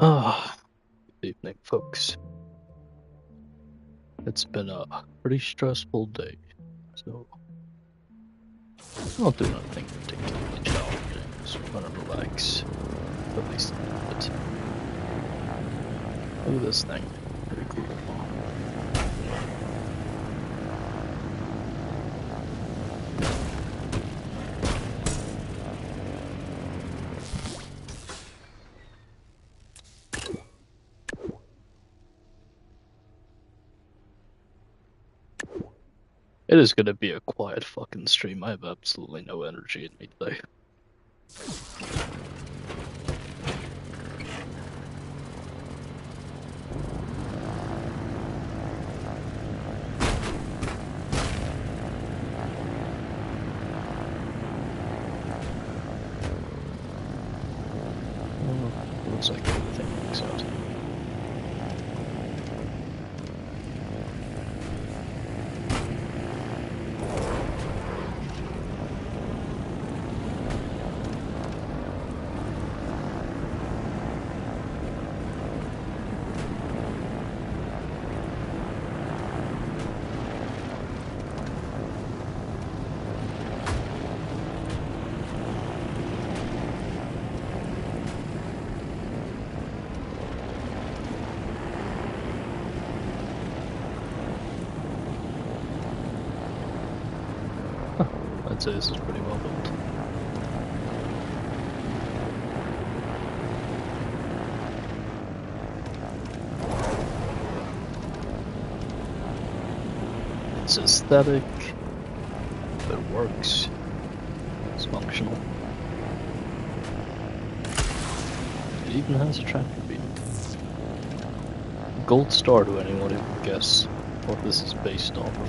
Ah, good evening, folks. It's been a pretty stressful day, so I won't do nothing particularly challenging. Just gonna relax, at least a little bit. Look at this thing. Pretty cool, huh? It is gonna be a quiet fucking stream. I have absolutely no energy in me today. Looks like everything works out. I'd say this is pretty well built. It's aesthetic, it works, it's functional. It even has a tractor beam. Gold star to anyone who can guess what this is based off of.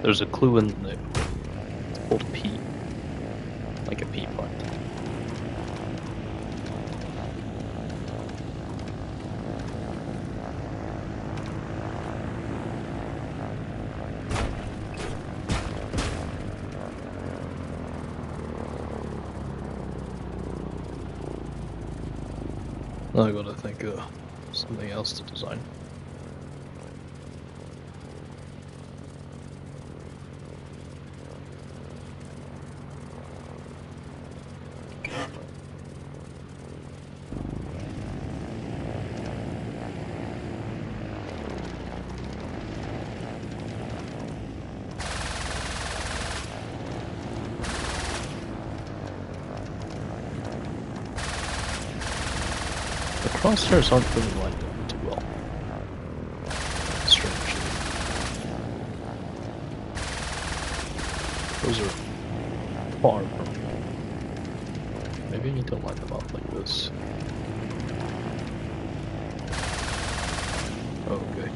There's a clue in the name. It's called pea. Like a pea plant. I gotta think of something else to design. The crosshairs aren't really lined up too well. Strangely. Those are far from. Maybe I need to line them up like this. Okay.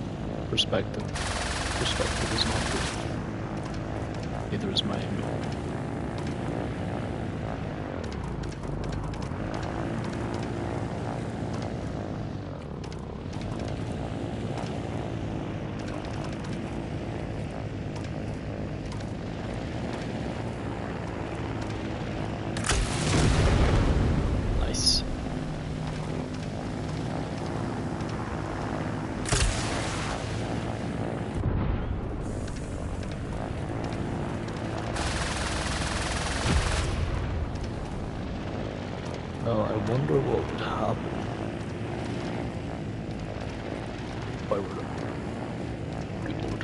Perspective. Perspective is not good. Neither is my angle. Nice. Oh, I wonder what would happen if I were to. Good lord.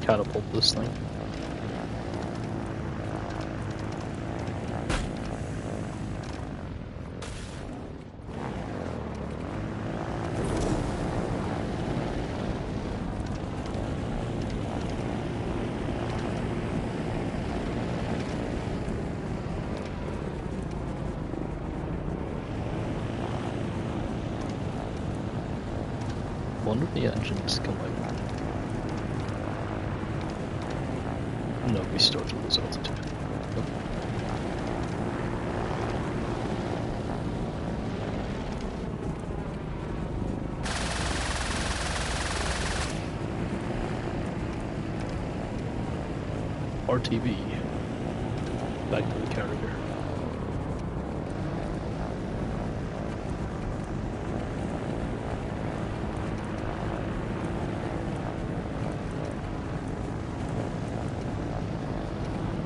Catapult this thing. One of the engines can like... No, we started at this altitude. Nope. RTV. Back to the carrier.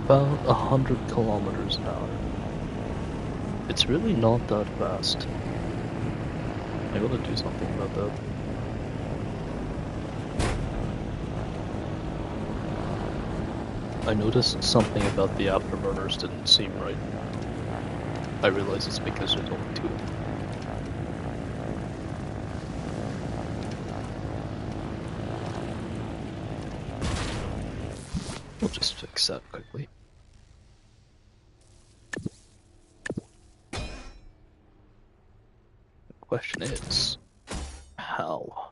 About 100 kilometers an hour. It's really not that fast. I gotta do something about that. I noticed something about the afterburners didn't seem right. I realize it's because there's only two. We'll just fix that quickly. The question is, how?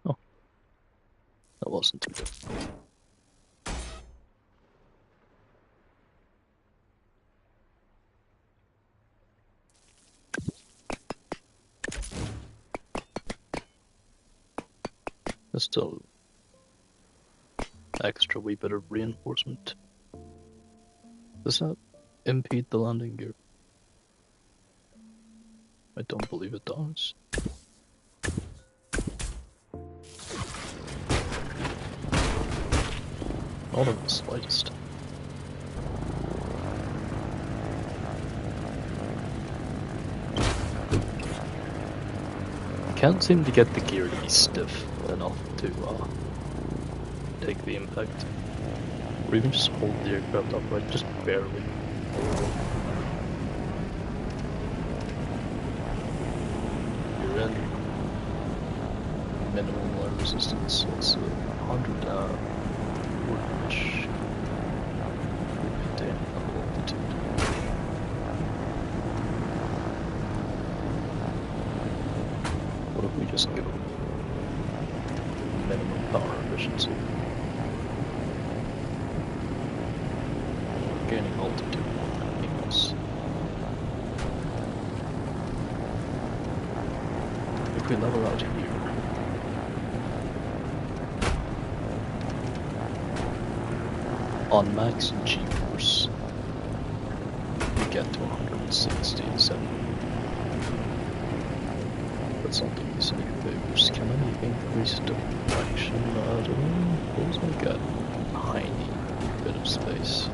Oh, that wasn't too difficult. Just still extra wee bit of reinforcement. Does that impede the landing gear? I don't believe it does. Not in the slightest. I can't seem to get the gear to be stiff enough to take the impact. Or even just hold the aircraft upright, just barely. You're in minimum air resistance. It's 100 ish. Maintain level altitude. What if we just go minimum power efficiency? Gaining altitude more than anything else. If we level out here, on max G-force, we get to 167. That's not doing us any favors. Can I increase deflection? I suppose I got a tiny bit of space.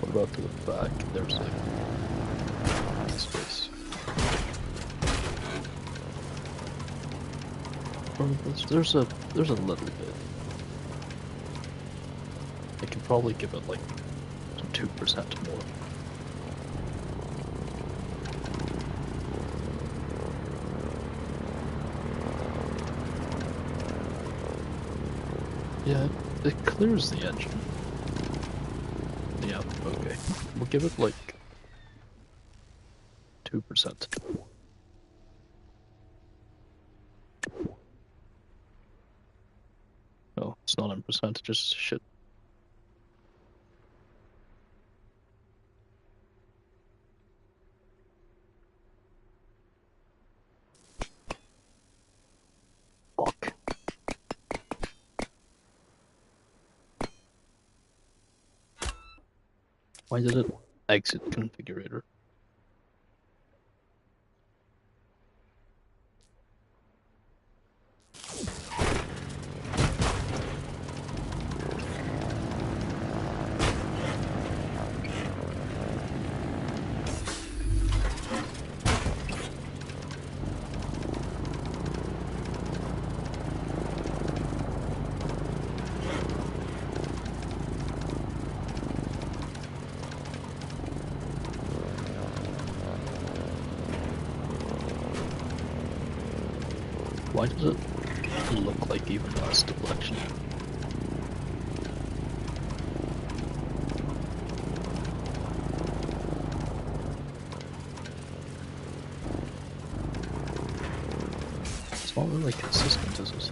What about to the back? There's a space. There's a little bit. I could probably give it like 2% more. Yeah, it clears the engine. Yeah, okay. We'll give it like 2%. No, it's not in percentages, shit. Fuck. Why did it exit configurator? Why does it look like even less deflection? It's not really consistent, is it?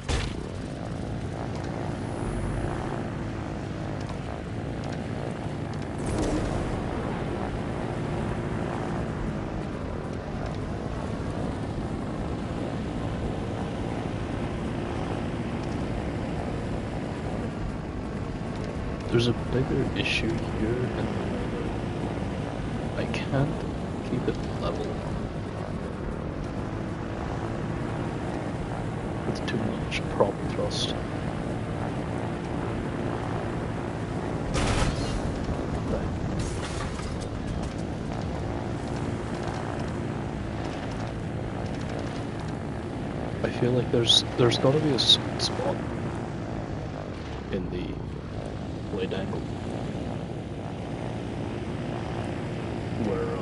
There's a bigger issue here in the way that I can't keep it level with too much prop thrust. I feel like there's got to be a sweet spot in the blade angle where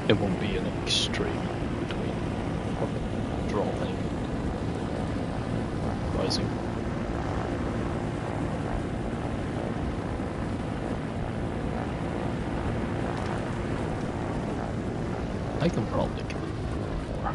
it won't be an extreme between dropping and rising. I can probably kill it more.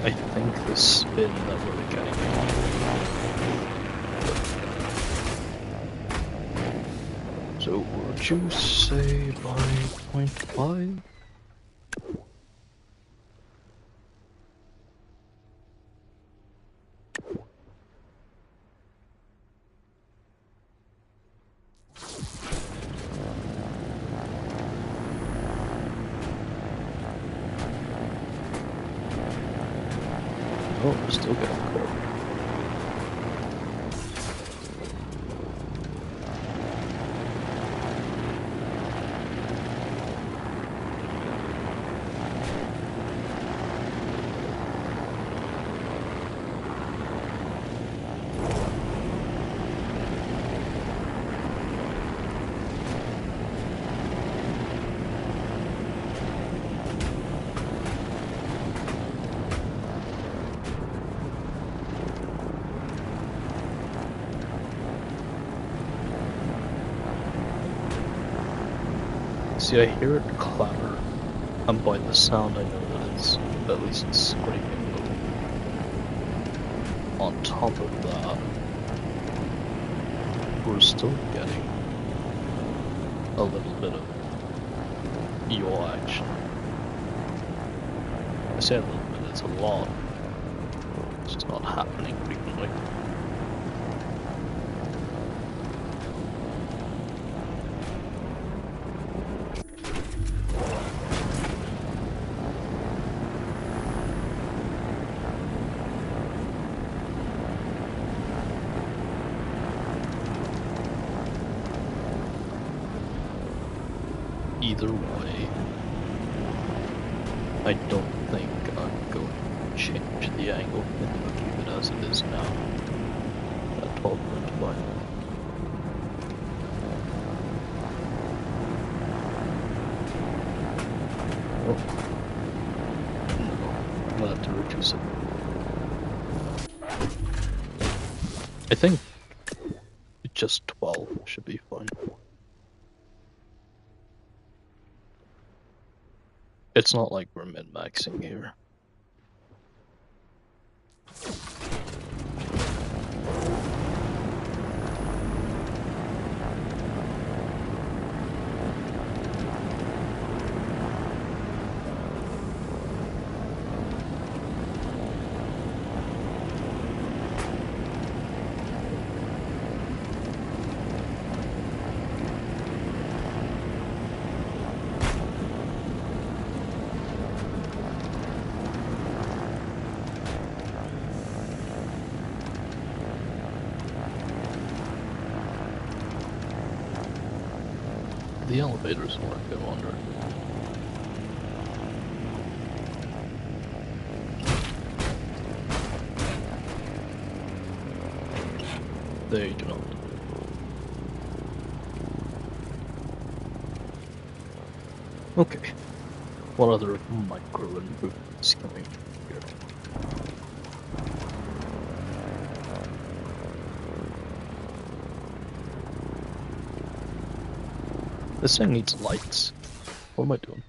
I think the spin that we're getting on. So would you say by 0.5? Oh, we're still getting caught. See, I hear it clatter, and by the sound I know that it's at least scraping low. On top of that, we're still getting a little bit of yaw action. I say a little bit, it's a lot. It's just not happening frequently. Either way, I don't think I'm going to change the angle. I think I'll keep it as it is now, at 12.5. Oh. No, I'll have to reduce it. I think just 12 should be fine. It's not like we're min-maxing here. The elevators work, I wonder. They do not. Okay. What other micro improvements can we do here? This thing needs lights. What am I doing?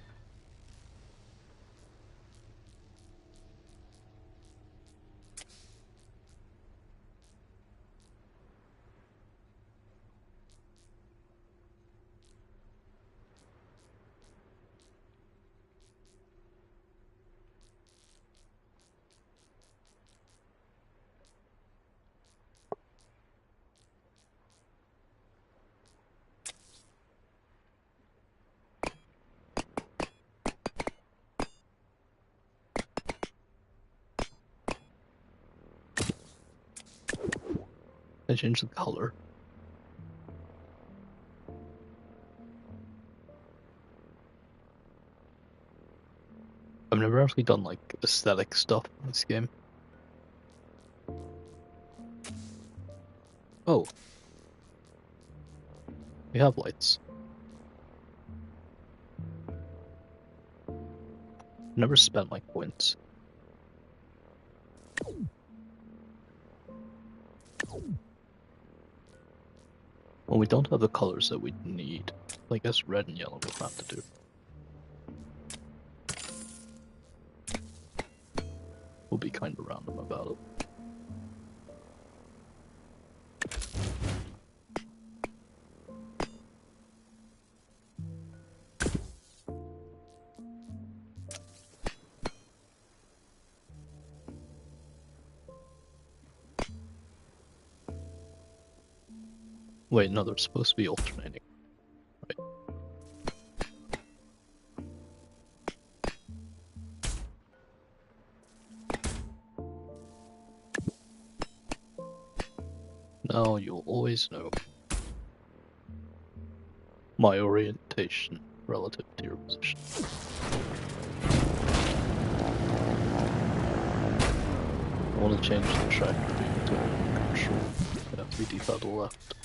I changed the color. I've never actually done like aesthetic stuff in this game. Oh. We have lights. Never spent my points. Well, we don't have the colors that we need. I guess red and yellow will have to do. We'll be kind of random about it. Wait, no, they're supposed to be alternating. Right. Now you'll always know my orientation relative to your position. I want to change the tractor beam to control. It has to be deep out to the left.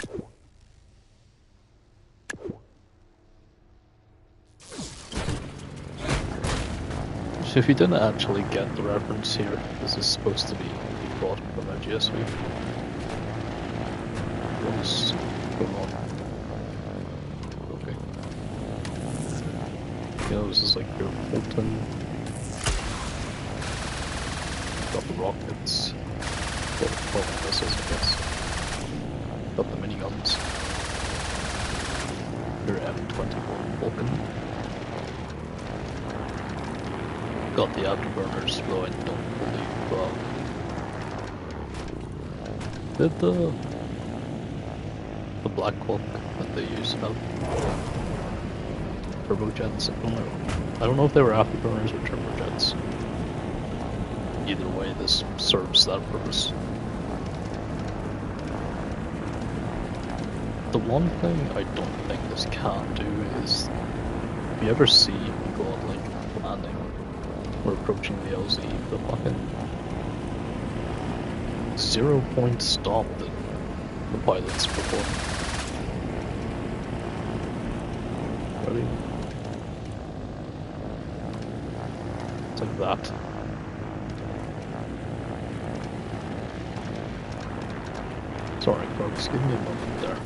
So if you didn't actually get the reference here, this is supposed to be brought from a GSV. What's going on? Okay. You know, this is like your Fulton. Got the rockets. Got the missiles, I guess. Got the miniguns. Your M21 Vulcan. Got the afterburners, though I don't believe did the Black Hawk that they use have turbojets? I don't know if they were afterburners or turbojets. Either way, this serves that purpose. The one thing I don't think this can do is, if you ever see me go on like landing, we're approaching the LZ, the fucking 0 point stop that the pilots perform. Ready? It's like that. Sorry folks, give me a moment there.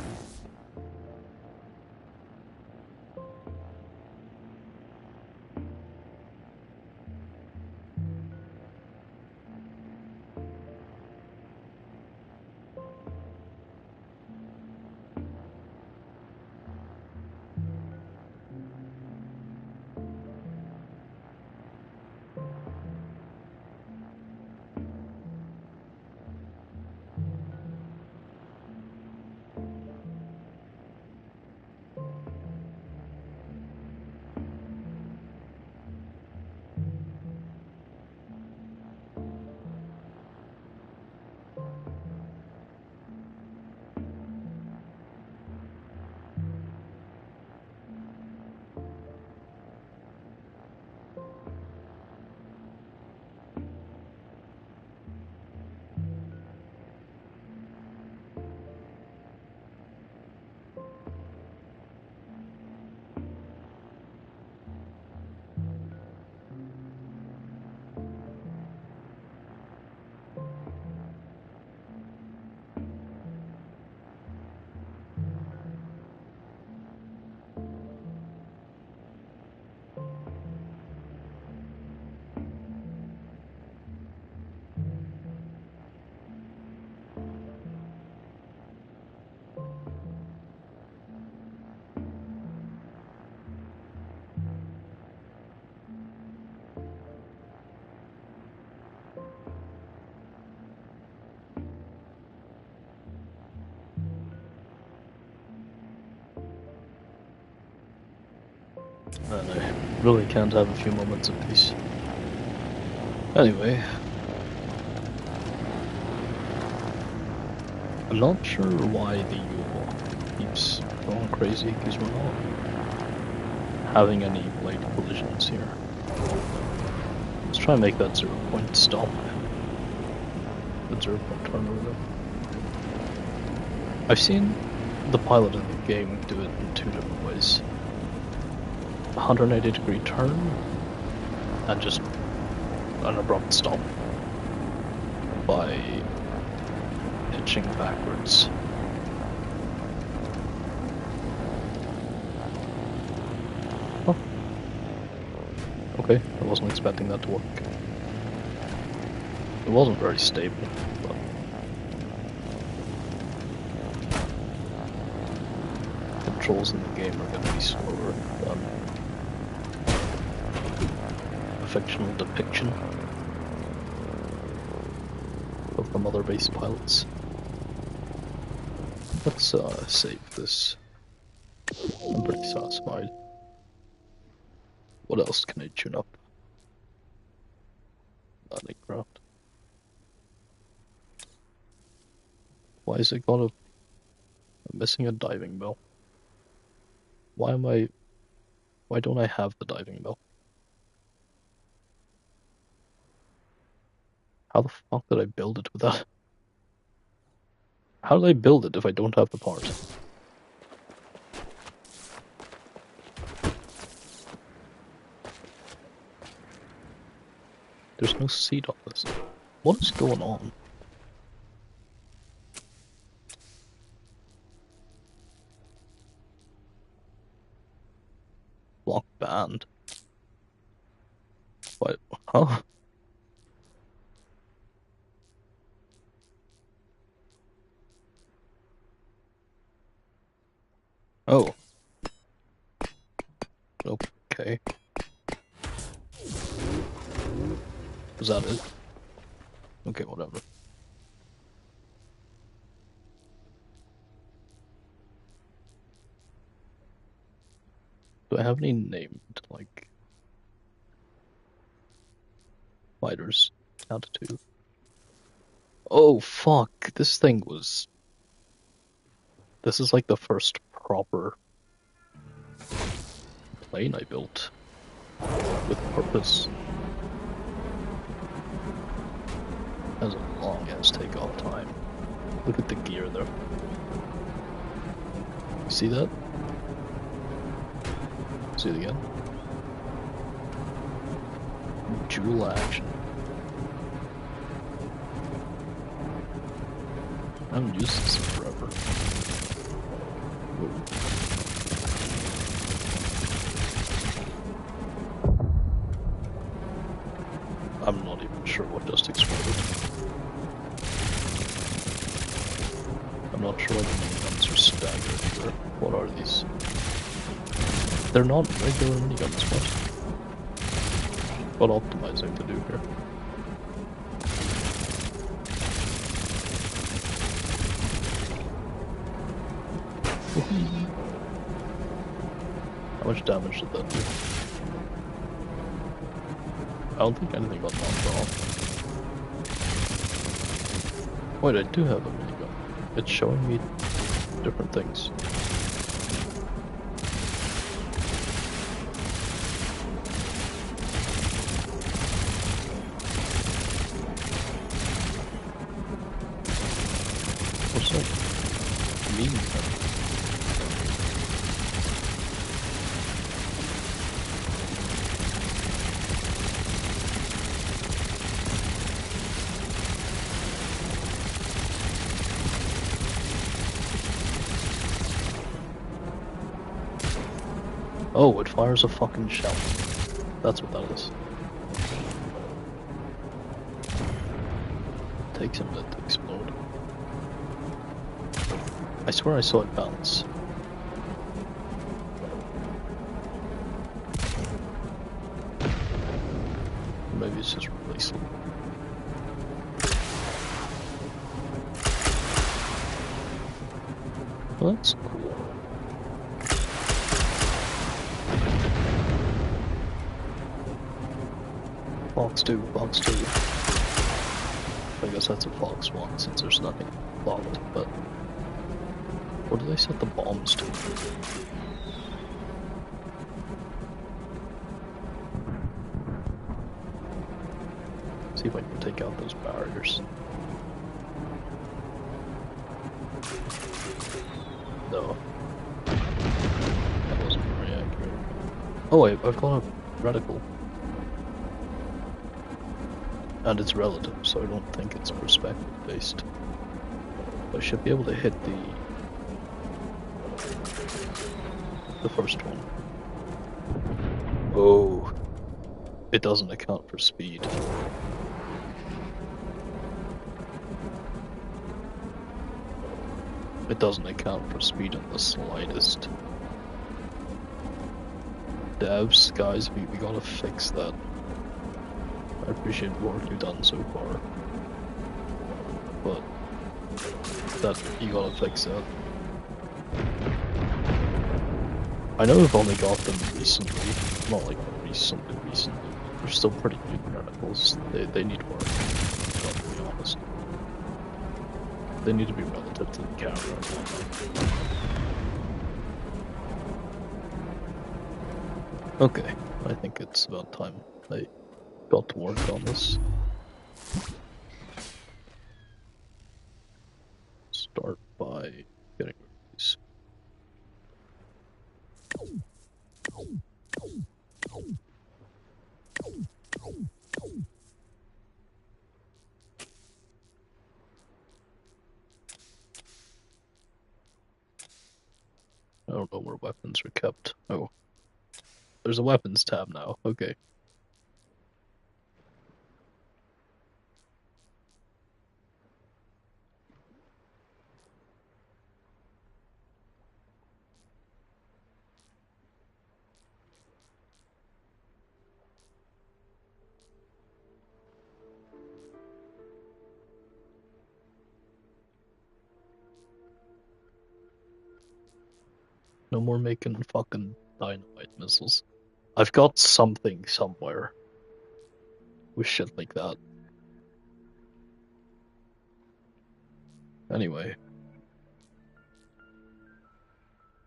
And I really can't have a few moments of peace. Anyway, I'm not sure why the Yule keeps going crazy, because we're not having any blade collisions here. Let's try and make that 0-point stop. The 0-point turn over. I've seen the pilot in the game do it in 2 different ways. 180-degree turn, and just an abrupt stop by pitching backwards. Oh. Okay, I wasn't expecting that to work. It wasn't very stable, but controls in the game are going to be slower than a fictional depiction of the mother base pilots. Let's save this. I'm pretty satisfied. What else can I tune up? Landing craft. Why is it got a... I'm missing a diving bell. Why don't I have the diving bell? How the fuck did I build it with that? How did I build it if I don't have the part? There's no seat on this. What is going on? Block banned. What? Huh? Oh. Okay. Is that it? Okay, whatever. Do I have any named, like, fighters? Count to 2. Oh, fuck. This thing was... This is like the first proper plane I built. With purpose. Has a long ass takeoff time. Look at the gear there. You see that? See it again? Jewel action. I haven't used this in forever. Whoa. I'm not even sure what just exploded. I'm not sure why the miniguns are staggered either. What are these? They're not regular miniguns, what optimizing to do here? How much damage did that do? I don't think anything got knocked off. Wait, I do have a minigun. It's showing me different things. What's that mean? Oh, it fires a fucking shell. That's what that is. It takes a minute to explode. I swear I saw it bounce. Maybe it's just releasing. Well, that's cool. Fox 2, Fox 2. I guess that's a Fox 1 since there's nothing blocked, but what do they set the bombs to? See if I can take out those barriers. No. That wasn't very accurate. Oh wait, I've got a reticle. And it's relative, so I don't think it's perspective based. I should be able to hit the first one. Oh, it doesn't account for speed. It doesn't account for speed in the slightest. Devs, guys, we gotta fix that. I appreciate the work you've done so far, but that you gotta fix that. I know we've only got them recently, not like recently. They're still pretty new particles. They need work, to be honest. They need to be relative to the camera. Okay, I think it's about time I got to work on this. Start by getting rid of these. I don't know where weapons are kept. Oh. There's a weapons tab now. Okay. No more making fucking dynamite missiles. I've got something somewhere with shit like that. Anyway.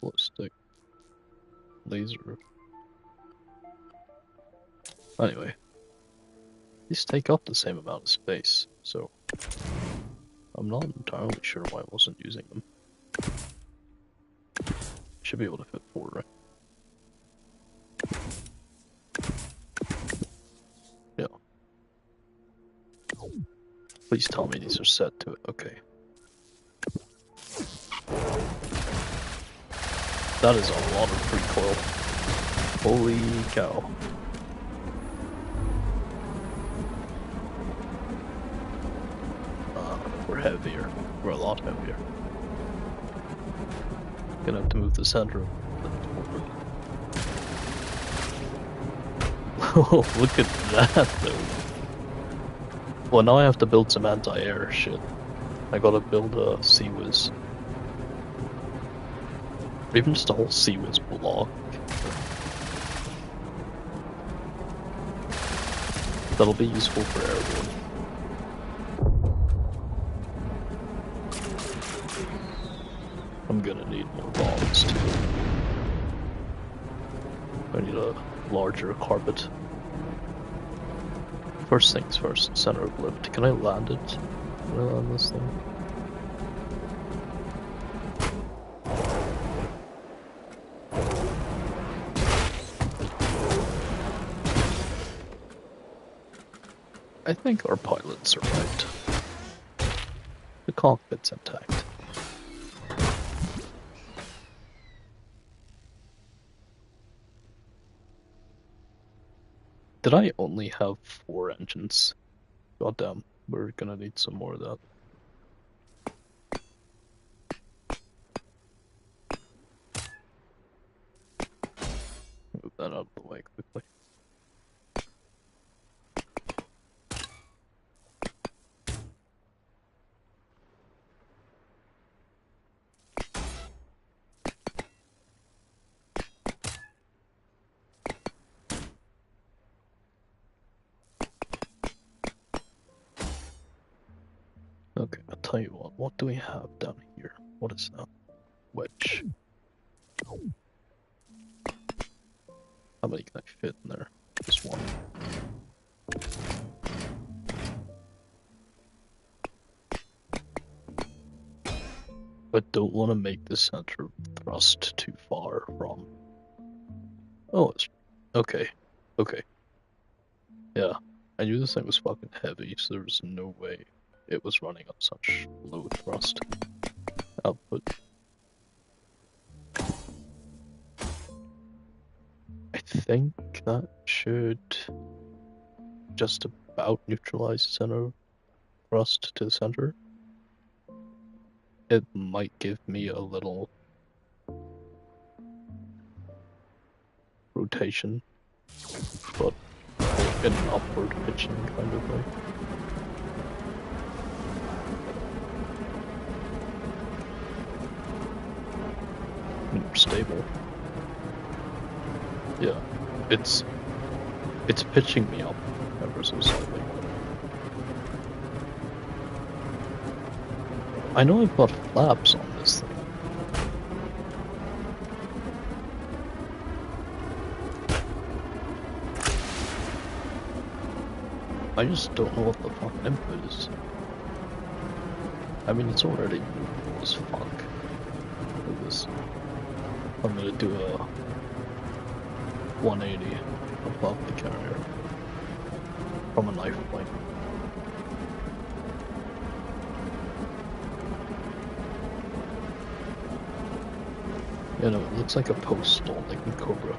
Ballistic. Laser. Anyway. These take up the same amount of space, so I'm not entirely sure why I wasn't using them. Should be able to fit 4, right? Yeah. Please tell me these are set to it. Okay. That is a lot of recoil. Holy cow. We're heavier. We're a lot heavier. Gonna have to move the center forward. Oh, look at that though. Well, now I have to build some anti-air shit. I gotta build a CWIS. Or even just a whole CWIS block. That'll be useful for airborne. I'm gonna need more bombs too. I need a larger carpet. First things first, center of lift. Can I land it? Can I land this thing? I think our pilots are right. The cockpit's intact. Did I only have 4 engines? Goddamn, we're gonna need some more of that. Move that out of the way quickly. tell you what do we have down here? What is that? Wedge. How many can I fit in there? Just one. But don't want to make the center thrust too far from. Oh, it's okay. Okay. Yeah, I knew this thing was fucking heavy, so there was no way it was running on such low thrust output. I think that should just about neutralize center thrust to the center. It might give me a little rotation, but in an upward pitching kind of way. Stable. Yeah, it's pitching me up ever so slightly. I know I've got flaps on this thing. I just don't know what the fucking input is. I mean, it's already new as fuck. Look at this. I'm gonna do a 180 above the carrier from a knife point. You know, it looks like a postal, like in Cobra.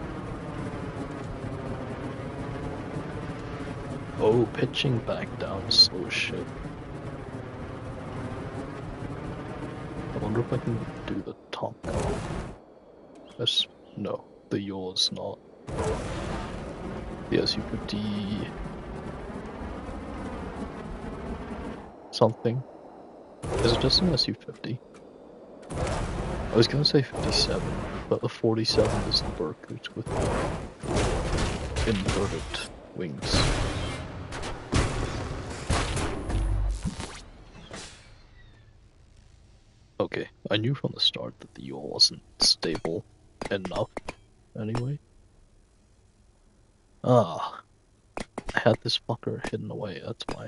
Oh, pitching back down slow as shit. I wonder if I can do the top cover. That's, no, the yaw is not. The SU-50 something. Is it just an SU-50? I was gonna say 57, but the 47 is the Berkut with the inverted wings. Okay, I knew from the start that the yaw wasn't stable enough anyway. Ah, I had this fucker hidden away, that's why.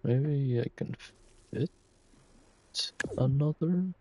Maybe I can fit another?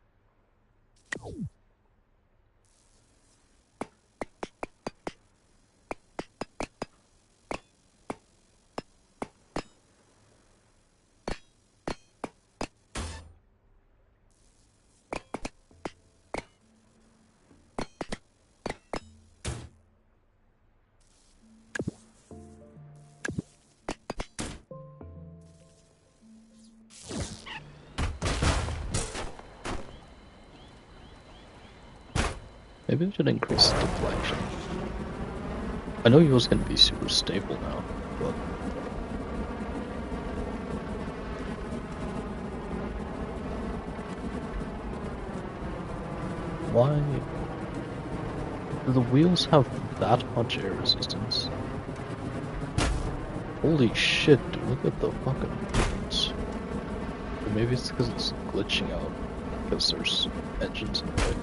Maybe I should increase the deflection. I know yours gonna be super stable now, but why do the wheels have that much air resistance? Holy shit, dude, look at the fucking difference. Or maybe it's because it's glitching out, because there's engines in the way.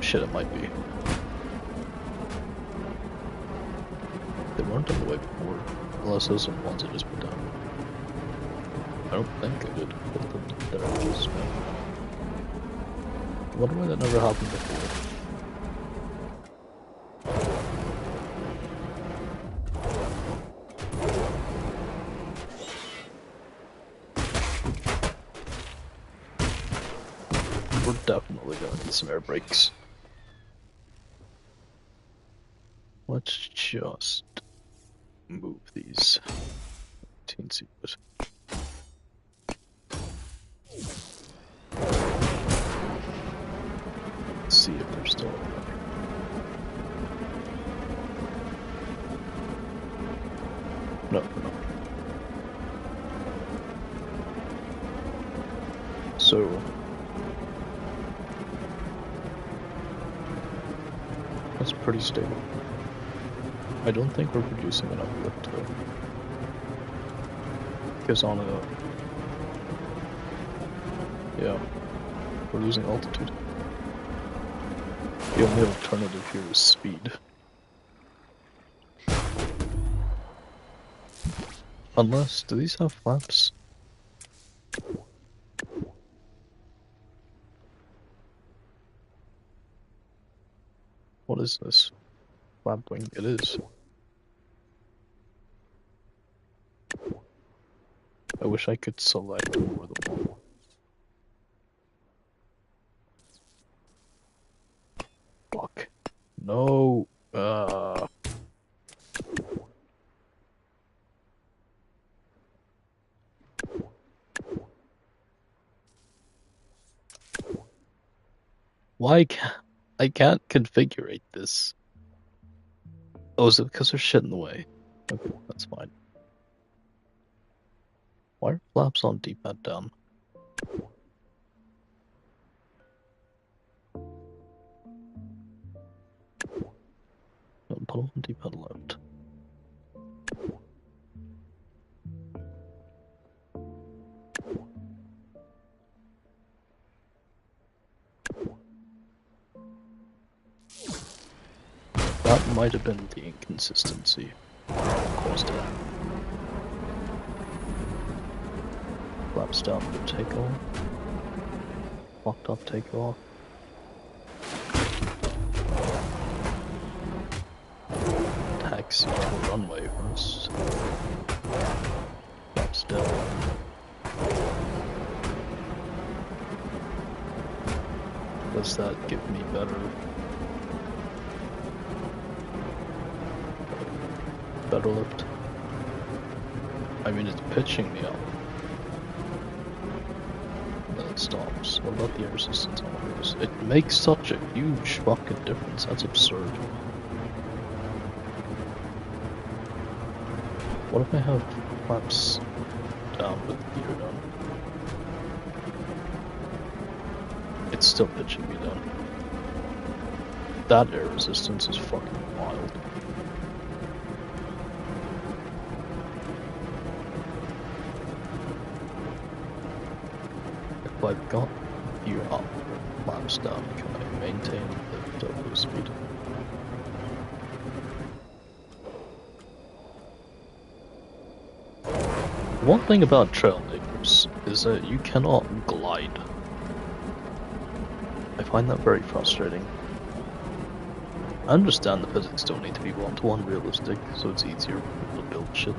Shit, it might be. They weren't in the way before, unless those are the ones I just put down. I don't think I did put them there. I wonder why that never happened before. We're definitely gonna need some air brakes. Let's just move these. Teensy bit. Let's see if they're still alive. No, they're not. So that's pretty stable. I don't think we're producing enough lift though. focus on a... Yeah, we're losing altitude. The only alternative here is speed. Unless, do these have flaps? What is this? Flap wing? It is. I wish I could select more than one. Fuck. No. Why can't I can't configure this? Oh, is it because there's shit in the way? Okay, that's fine. Why are flaps on D-pad down? No, put them on D-pad left. That might have been the inconsistency that caused it. Flaps down for takeoff. Locked off takeoff. Taxi to the runway first. Flaps down. Does that give me better lift? I mean, it's pitching me up. Then it stops. What about the air resistance on this? It makes such a huge fucking difference. That's absurd. What if I have flaps down with the gear down? It's still pitching me down. That air resistance is fucking wild. If I've got gear up, flaps down, can I maintain the turbo speed? One thing about Trailmakers is that you cannot glide. I find that very frustrating. I understand the physics don't need to be one-to-one realistic, so it's easier for people to build shit.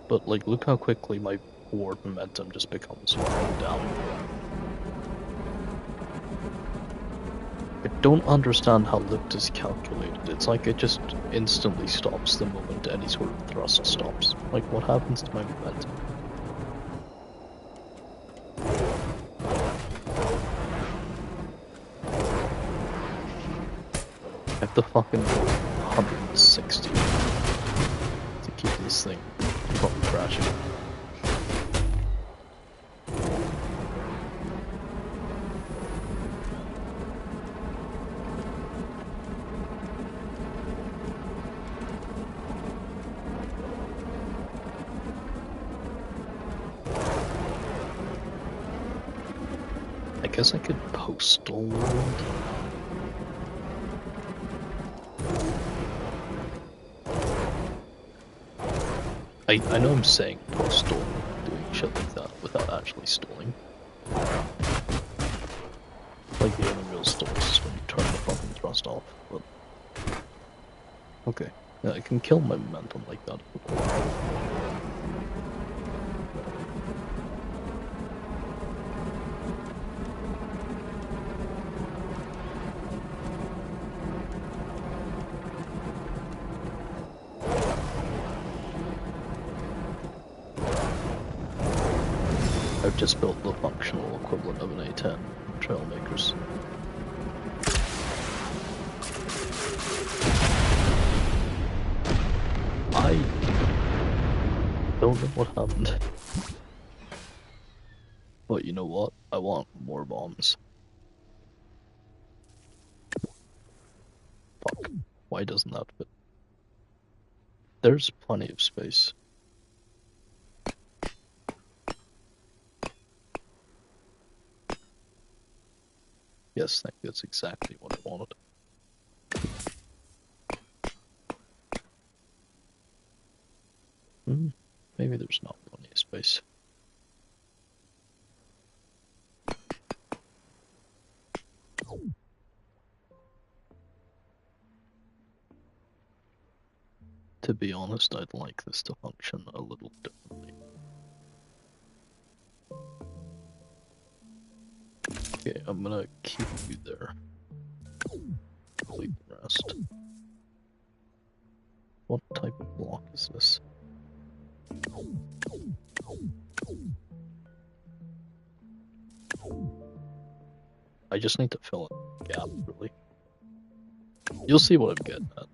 But like, look how quickly my forward momentum just becomes down. I don't understand how lift is calculated. It's like it just instantly stops the moment any sort of thrust stops. Like, what happens to my momentum? I have to fucking go 160 to keep this thing from crashing. I guess I could postal world. I know I'm saying postal, doing shit like that without actually stalling. Like the only real stall is when you turn the fucking thrust off, but... Okay, yeah, I can kill my momentum like that. I've just built the functional equivalent of an A10 Trailmakers. I don't know what happened. But you know what? I want more bombs. Fuck. Why doesn't that fit? There's plenty of space. Yes, thank you. That's exactly what I wanted. Maybe there's not plenty of space. To be honest, I'd like this to function a little differently. Okay, I'm gonna keep you there. Complete the rest. What type of block is this? I just need to fill in the gap, really. You'll see what I'm getting at.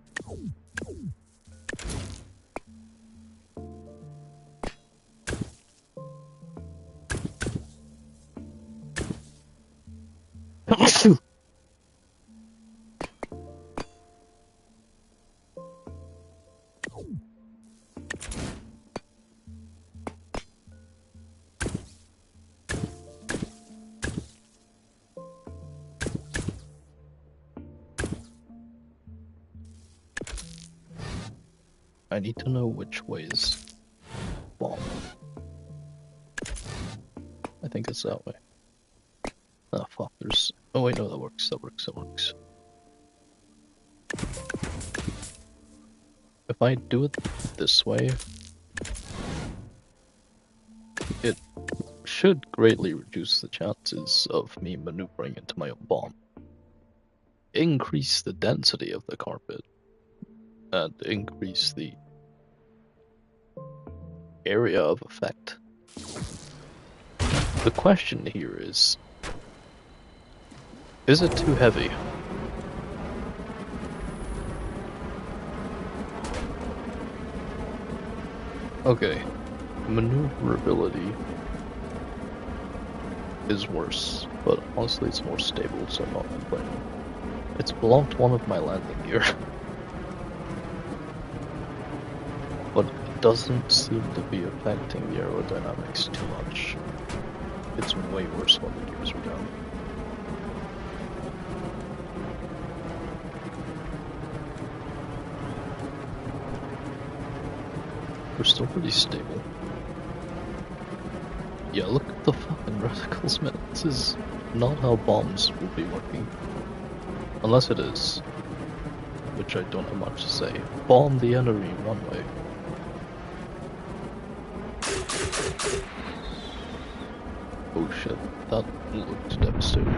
I need to know which way is bomb. I think it's that way. Ah, fuck, there's... Oh wait, no, that works. If I do it this way, it should greatly reduce the chances of me maneuvering into my own bomb. Increase the density of the carpet, and increase the area of effect. The question here is it too heavy? Okay, maneuverability is worse, but honestly it's more stable, so I'm not complaining. It's blocked one of my landing gear. But it doesn't seem to be affecting the aerodynamics too much. It's way worse when the gears are down. We're still pretty stable. Yeah, look at the fucking reticles, man. This is not how bombs will be working. Unless it is. Which I don't have much to say. Bomb the enemy runway. Oh shit, that looked devastating.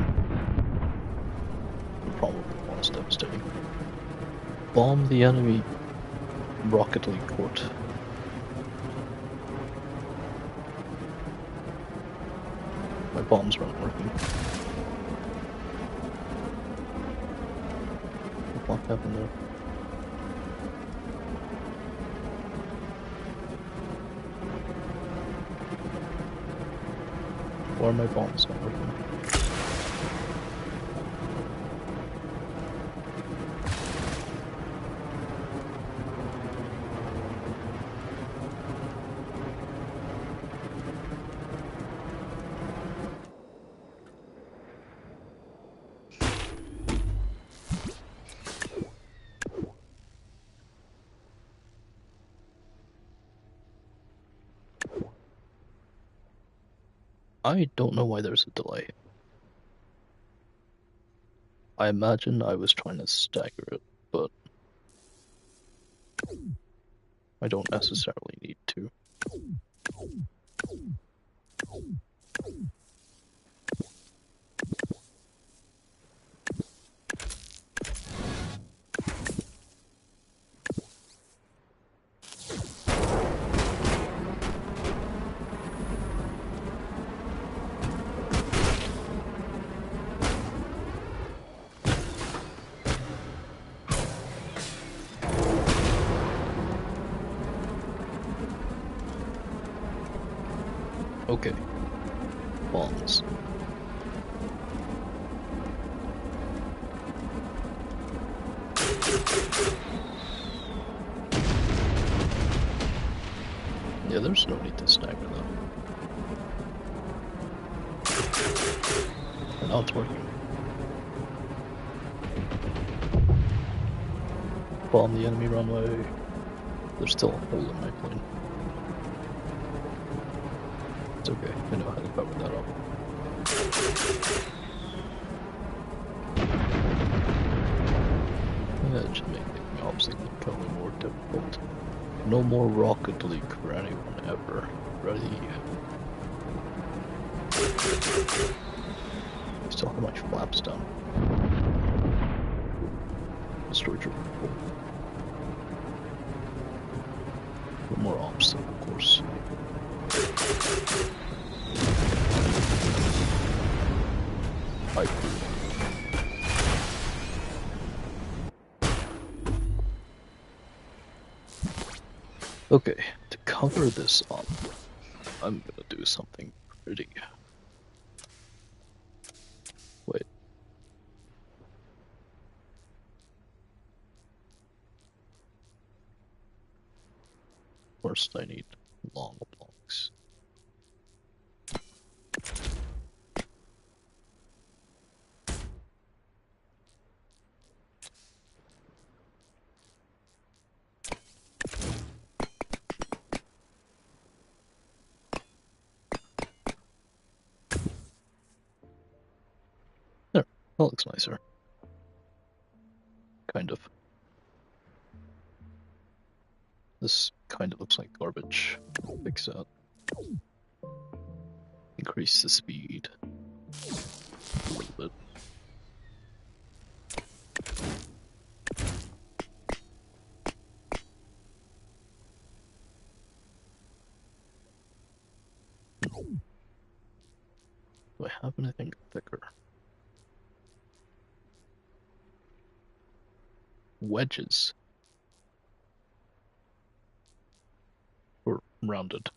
It probably was devastating. Bomb the enemy Rocket League court. My bombs weren't working. What happened there? Why are my bombs not working? I don't know why there's a delay. I imagine I was trying to stagger it, but I don't necessarily need to. Okay. Bombs. Yeah, there's no need to stagger them. And now it's working. bomb the enemy runway. There's still a hole in my plane. It's okay, I know how to cover that up. That should make the obstacle becoming more difficult. No more Rocket League for anyone ever. Ready? Still have my flaps down. Destroyed your people. One more obstacle course. Okay, to cover this up, I'm gonna do something pretty. Wait. First, I need long blocks. There, that looks nicer. Kind of. This kind of looks like garbage. Fix that. Increase the speed a little bit. Do I have anything thicker? Wedges. Or rounded.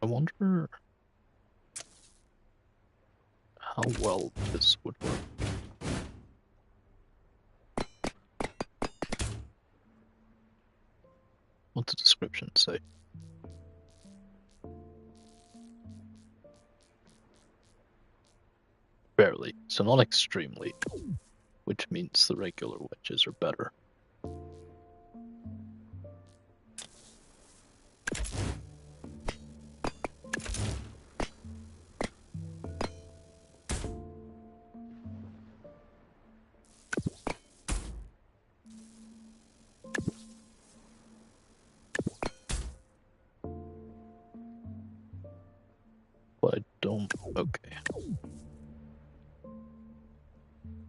I wonder how well this would work. What's the description say? Barely, so not extremely, which means the regular wedges are better. But I don't. Okay.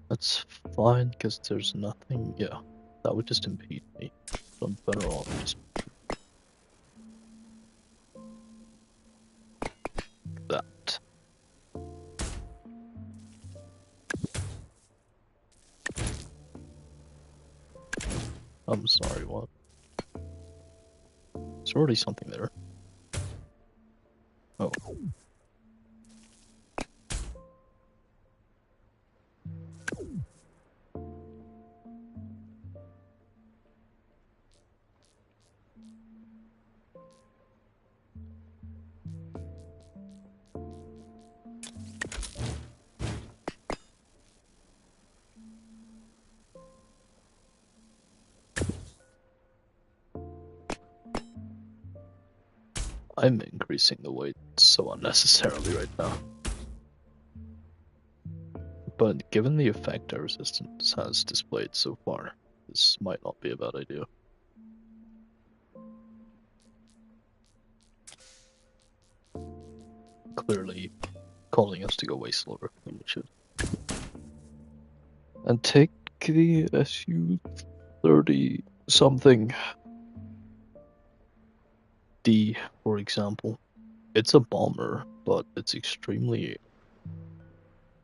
That's fine, because there's nothing. Yeah, that would just impede me. So I'm better off just. That. I'm sorry, what? There's already something there. Oh. I'm increasing the weight so unnecessarily right now. But given the effect our resistance has displayed so far, this might not be a bad idea. Clearly calling us to go way slower than we should. And take the SU-30 something. D, for example. It's a bomber, but it's extremely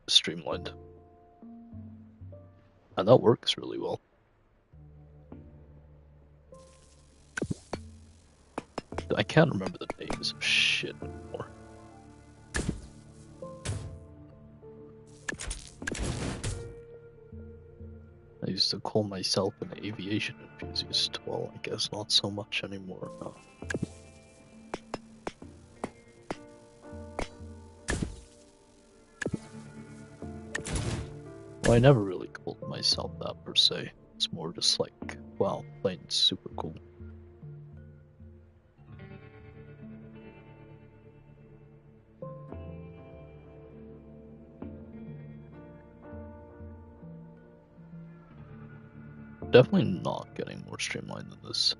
streamlined. And that works really well. I can't remember the names of shit anymore. I used to call myself an aviation enthusiast. Well, I guess not so much anymore. No. Well, I never really called myself myself that per se. It's more just like, wow, plane's super cool. Definitely not getting more streamlined than this.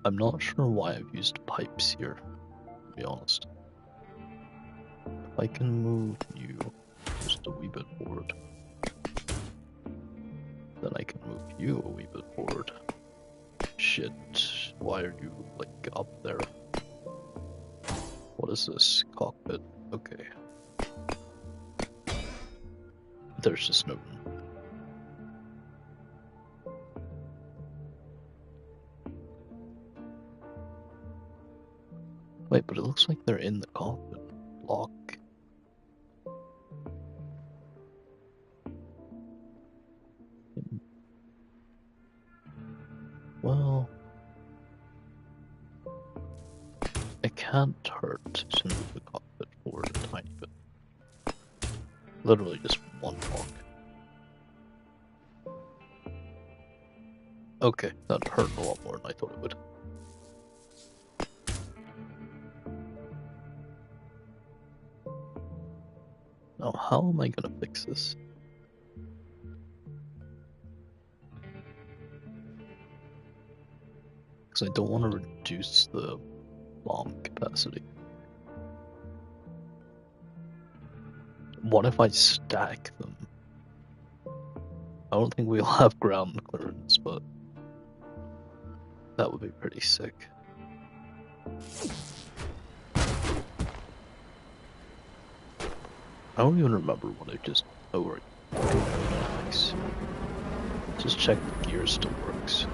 I'm not sure why I've used pipes here, to be honest. If I can move you just a wee bit forward, then I can move you a wee bit forward. Shit, why are you, like, up there? What is this? Cockpit. Okay. There's just no room. Wait, but it looks like they're in the cockpit block. Well, it can't hurt to move the cockpit forward a tiny bit. Literally just one block. Okay, that hurt a lot more than I thought it would. Now, how am I gonna fix this? Because I don't want to reduce the bomb capacity. What if I stack them? I don't think we'll have ground clearance, but that would be pretty sick. I don't even remember what I just... Oh, right. Nice. Just check the gear still works.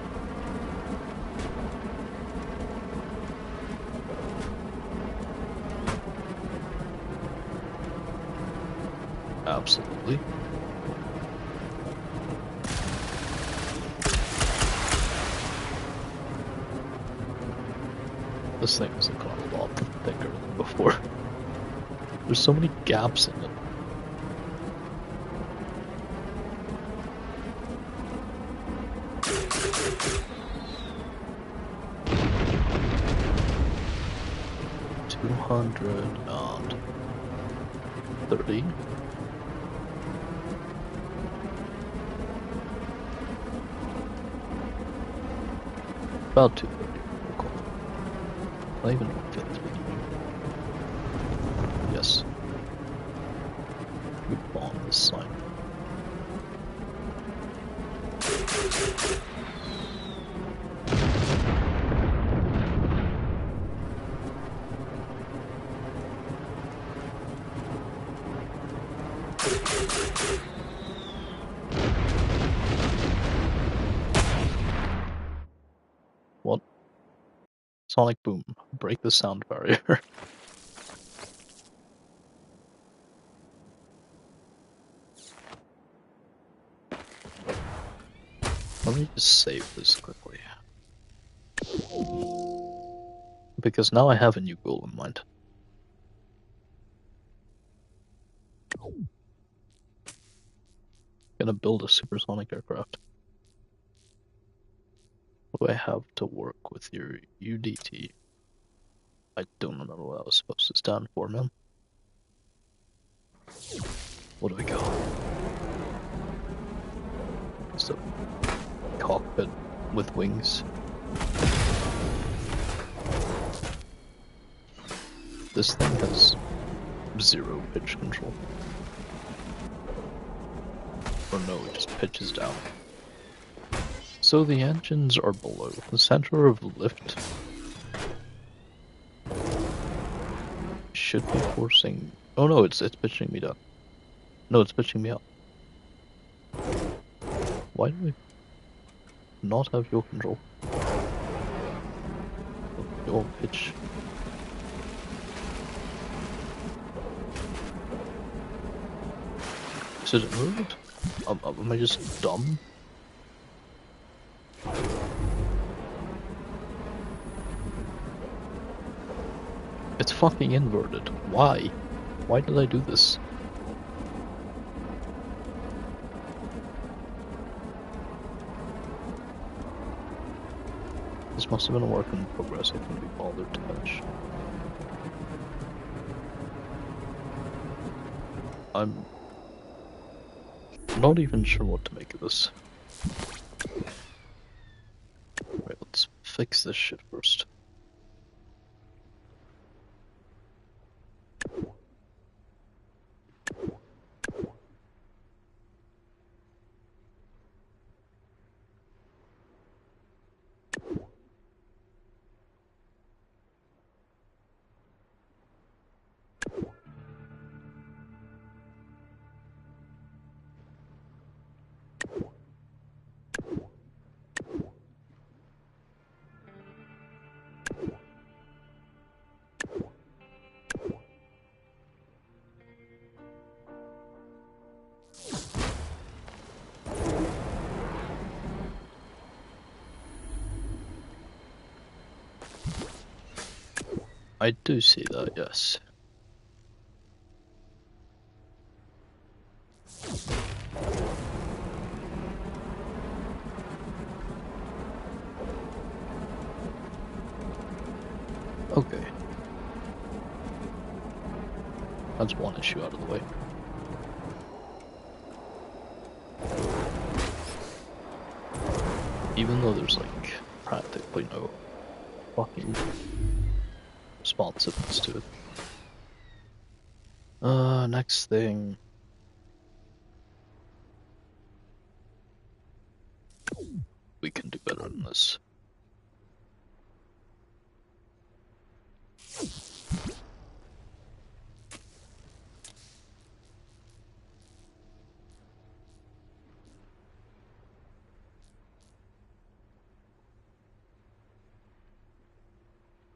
Absolutely. This thing is like a lot thicker than before. There's so many gaps in it. $230. About 230. We'll call it. Can I even fit 3? Yes. We bomb this sign. What? Sonic boom. Break the sound barrier. Let me just save this quickly. Because now I have a new goal in mind. Gonna build a supersonic aircraft. What do I have to work with your UDT? I don't remember what I was supposed to stand for, man. What do we got? It's a cockpit with wings. This thing has 0 pitch control. Or no, it just pitches down. So the engines are below. The center of lift should be forcing... Oh no, it's pitching me down. No, it's pitching me up. Why do we not have your control? Your pitch. Is it moved? Am I just dumb? It's fucking inverted. Why? Why did I do this? This must have been a work in progress. I couldn't be bothered to finish. I'm not even sure what to make of this. Right, let's fix this shit first. I do see that, yes. Okay. That's one issue out of the way. Even though there's like practically no fucking responsiveness to it. Next thing. We can do better than this.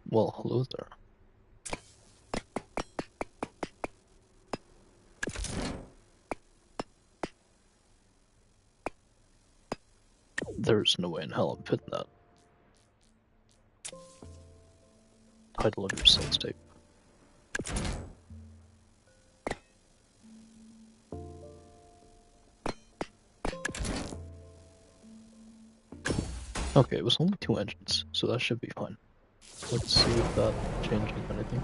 Well, hello there. There's no way in hell I'm fitting that. Title of your sales tape. Okay, it was only 2 engines, so that should be fine. Let's see if that changes anything.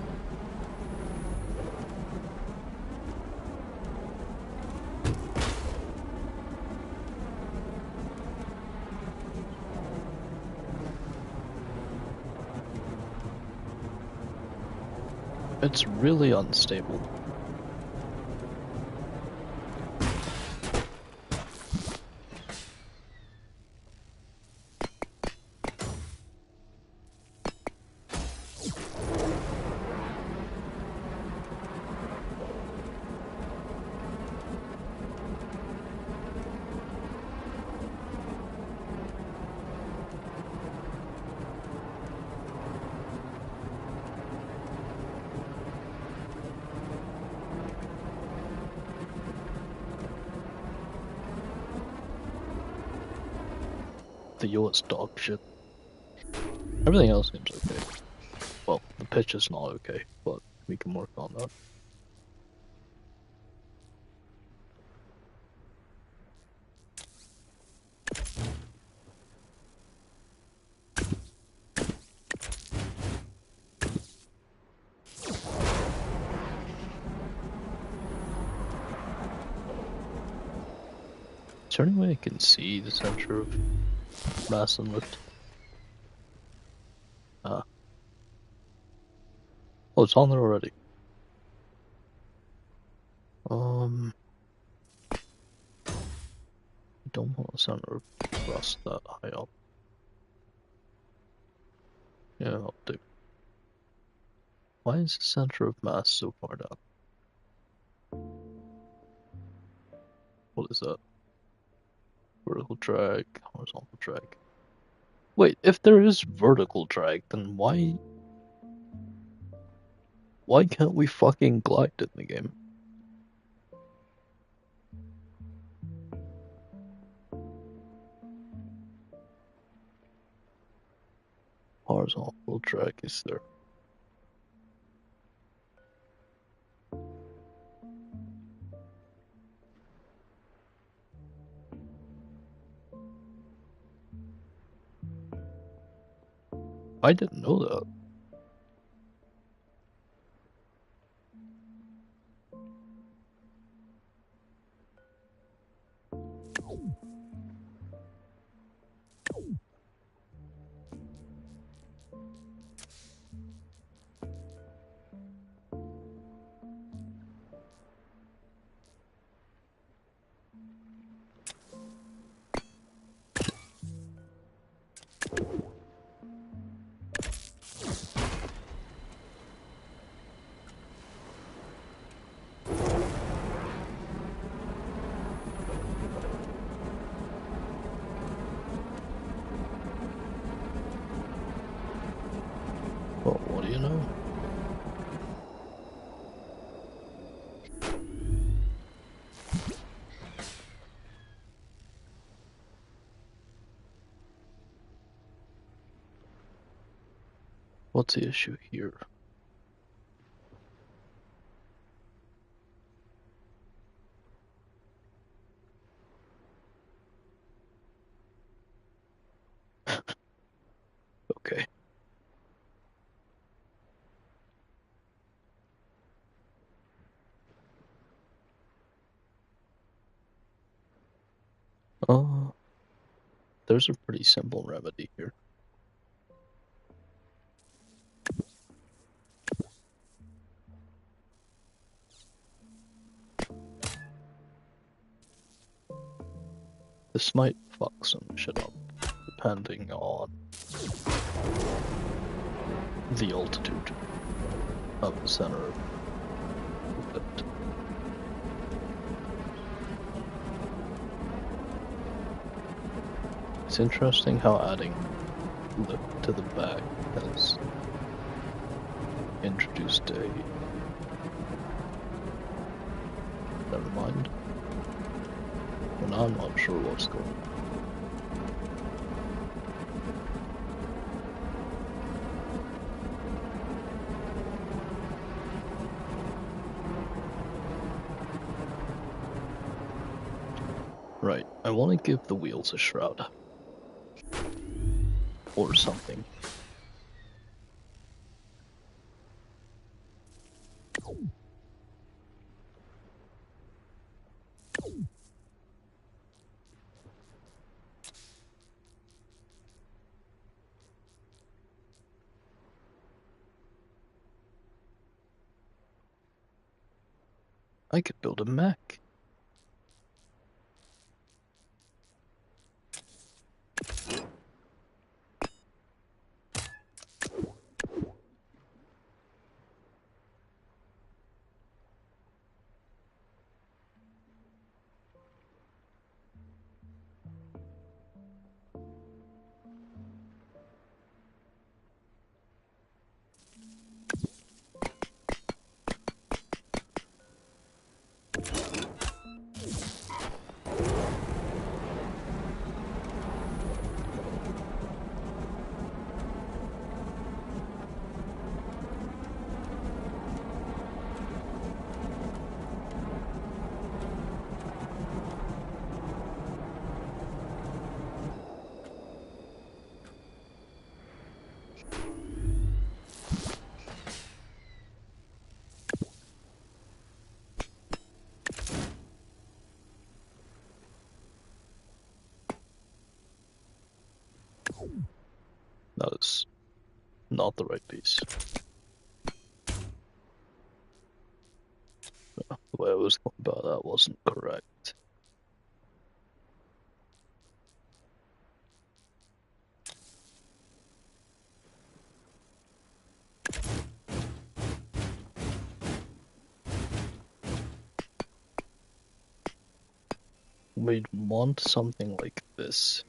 It's really unstable. The yacht's dog shit. Everything else seems okay. Well, the pitch is not okay, but we can work on that. Is there any way I can see the center of mass and lift? Ah. Oh, it's on there already. I don't want the center of thrust that high up. Yeah, I'll do. Why is the center of mass so far down? What is that? Vertical drag, horizontal drag. Wait, if there is vertical drag, then why can't we fucking glide in the game? Horizontal drag is there. I didn't know that. Well, what do you know? What's the issue here? Okay. Uh, there's a pretty simple remedy here. This might fuck some shit up, depending on the altitude of the center of it. It's interesting how adding lift to the back has introduced a... Never mind. And I'm not sure what's going on. Right, I want to give the wheels a shroud. Or something. I could build a mech. That is not the right piece. The way I was going about that wasn't correct. We'd want something like this.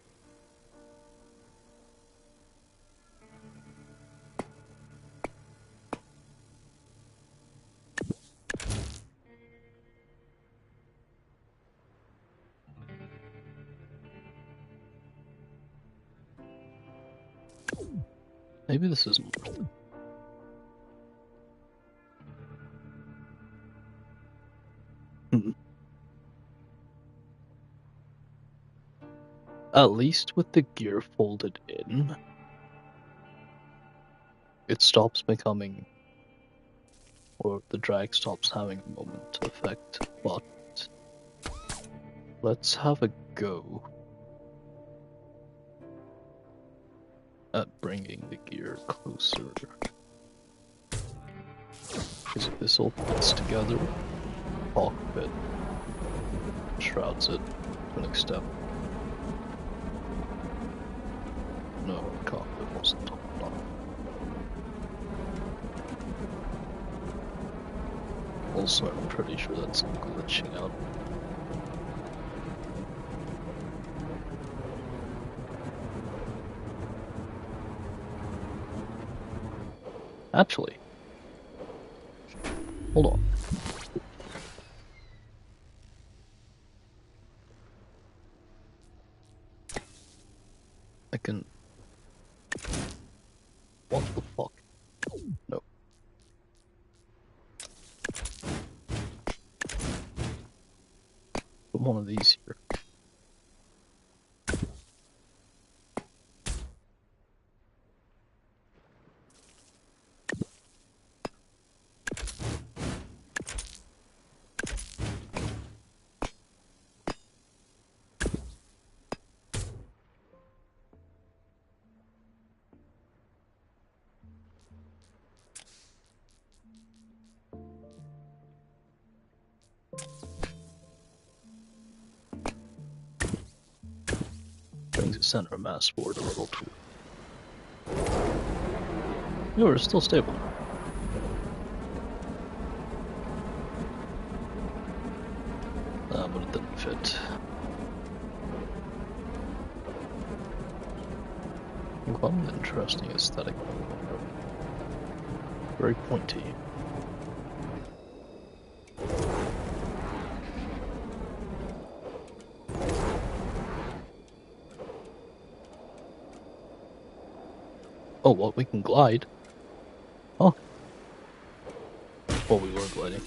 Maybe this isn't worth it. At least with the gear folded in, it stops becoming, or the drag stops having a moment effect, but let's have a go at bringing the gear closer. Because if this all fits together, cockpit shrouds it to an extent. No, the cockpit wasn't top enough. Also, I'm pretty sure that's glitching out. Actually, hold on. I can... What the fuck? No. Put one of these here. Brings the center of mass forward a little too. No, we're still stable. But it didn't fit. Quite an interesting aesthetic. Very pointy. Oh, well, we can glide. Oh. Well, we were gliding.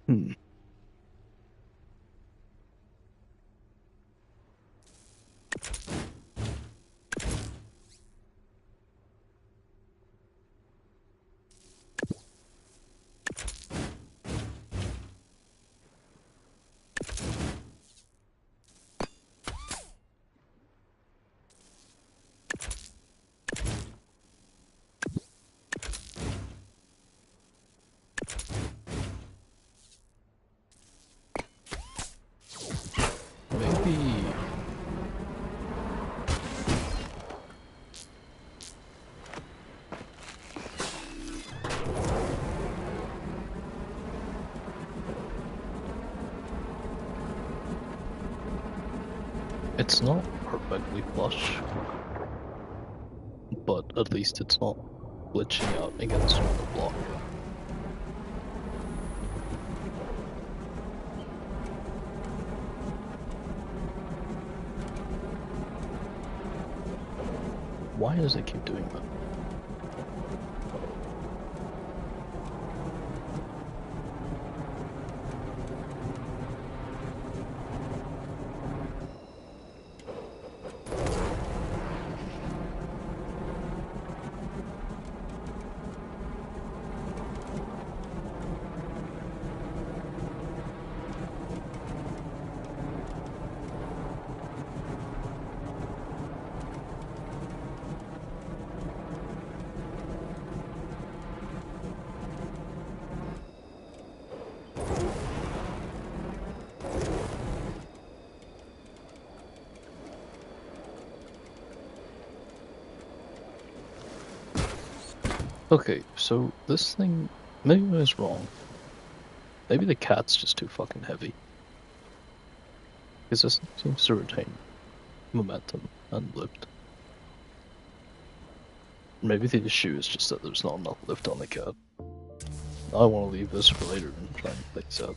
Hmm. Maybe... It's not perfectly flush, but at least it's not glitching out against the block. Why does it keep doing that? Okay, so this thing, maybe I was wrong. Maybe the cat's just too fucking heavy. Because this seems to retain momentum and lift. Maybe the issue is just that there's not enough lift on the cat. I want to leave this for later and try and fix out.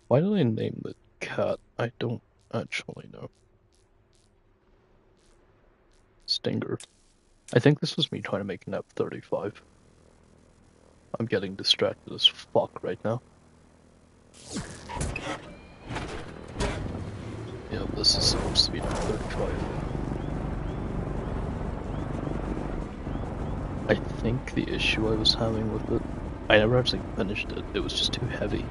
Why did I name the cat? I don't actually know. Stinger. I think this was me trying to make an F-35. I'm getting distracted as fuck right now. Yeah, this is supposed to be an F-35. I think the issue I was having with it, I never actually finished it, it was just too heavy.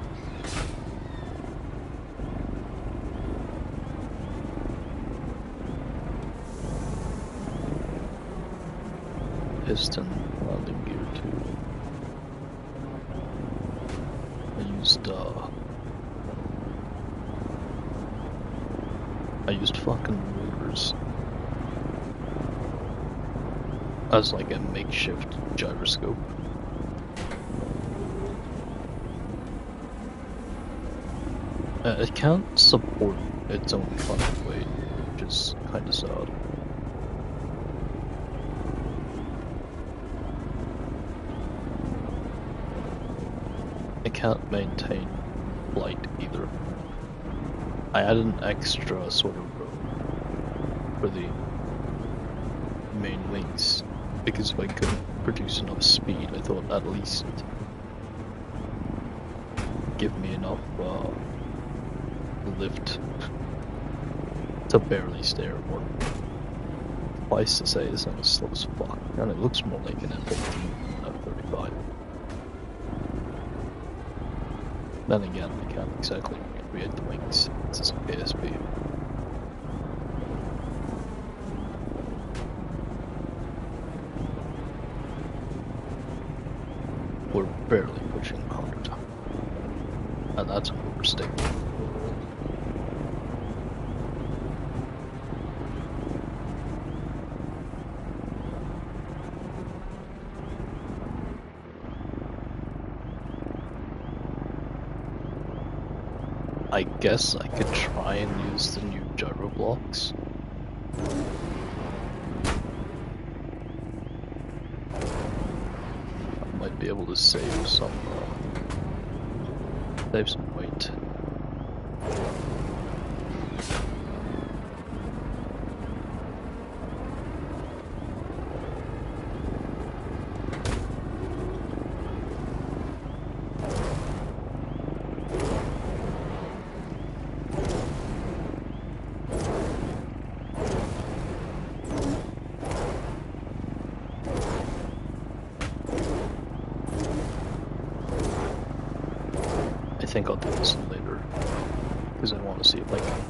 Piston landing gear too. I used fucking rotors as like a makeshift gyroscope. It can't support its own fucking weight, which is kinda sad. It can't maintain flight either. I added an extra sort of rope for the main wings, because if I couldn't produce enough speed, I thought at least give me enough lift to barely stay airborne. Suffice to say, this thing is slow as fuck, and it looks more like an F-18 than F-35. Then again, I can't exactly recreate the wings, it's just a KSP. We're barely pushing 100, and that's an overstatement. I guess I could try and use the new gyro blocks. I might be able to save some weight. I think I'll do this later, because I want to see if I can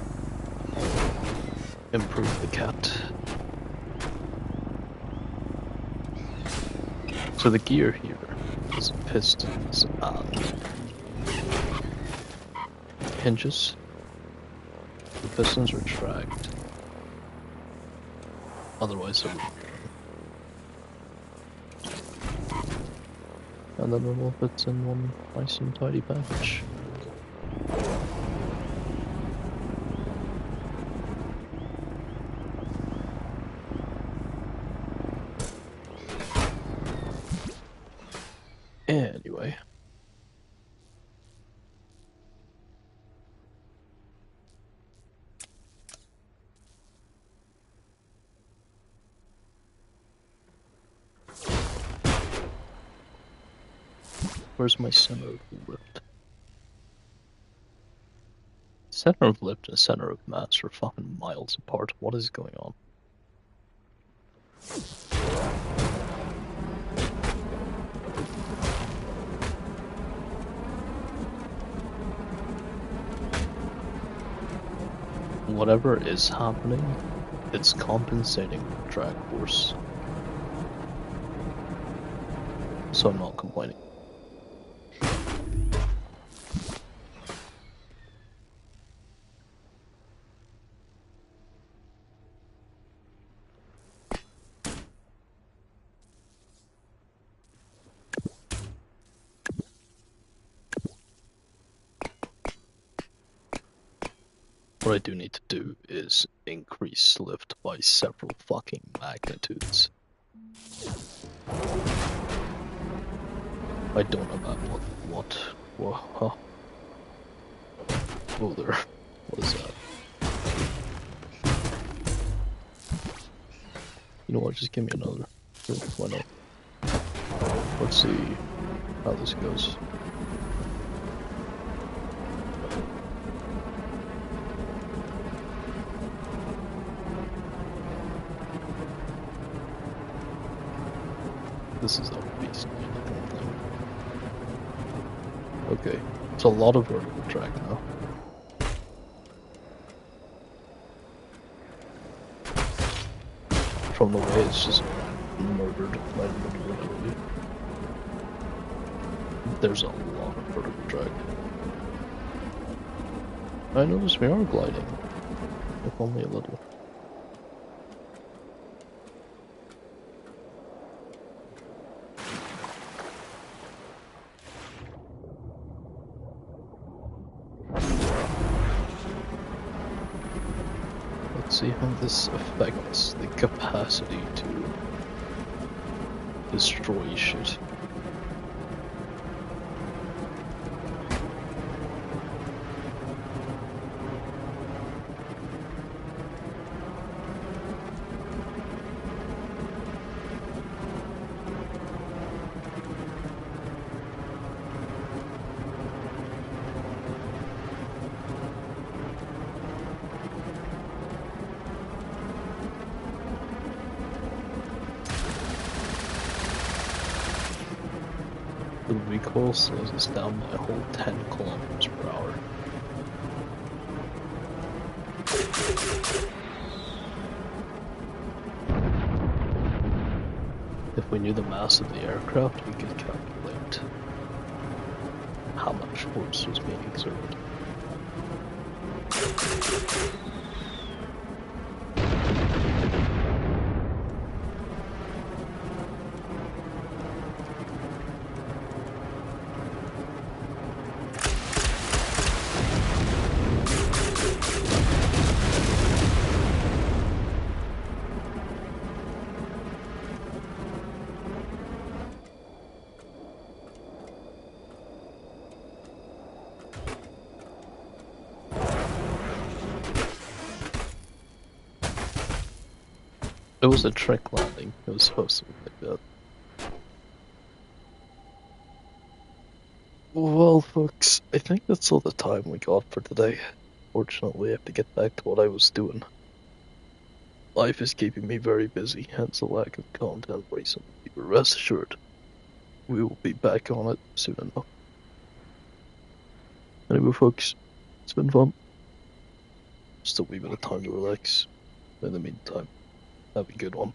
improve the cat. So the gear here is pistons and hinges. The pistons retract, otherwise it would. And then it all fits in one nice and tidy package. Anyway. Where's my center of lift? Center of lift and center of mass are fucking miles apart. What is going on? Whatever is happening, it's compensating for drag force. So I'm not complaining. What I do need to do is increase lift by several fucking magnitudes. I don't know about what, huh? Oh, there. What is that? You know what, just give me another. Sure, why not? Let's see how this goes. This is a beast. Okay, it's a lot of vertical track now. From the way it's just murdered my maneuverability. There's a lot of vertical track. I notice we are gliding, if only a little. Let's see how this affects the capacity to destroy shit. The recoil slows us down by a whole 10 kilometers per hour. If we knew the mass of the aircraft, we could calculate how much force was being exerted. It was a trick landing. It was supposed to be like that. Well, folks, I think that's all the time we got for today. Fortunately, I have to get back to what I was doing. Life is keeping me very busy, hence the lack of content recently. But rest assured, we will be back on it soon enough. Anyway, folks, it's been fun. Just a wee bit of time to relax. In the meantime, have a good one.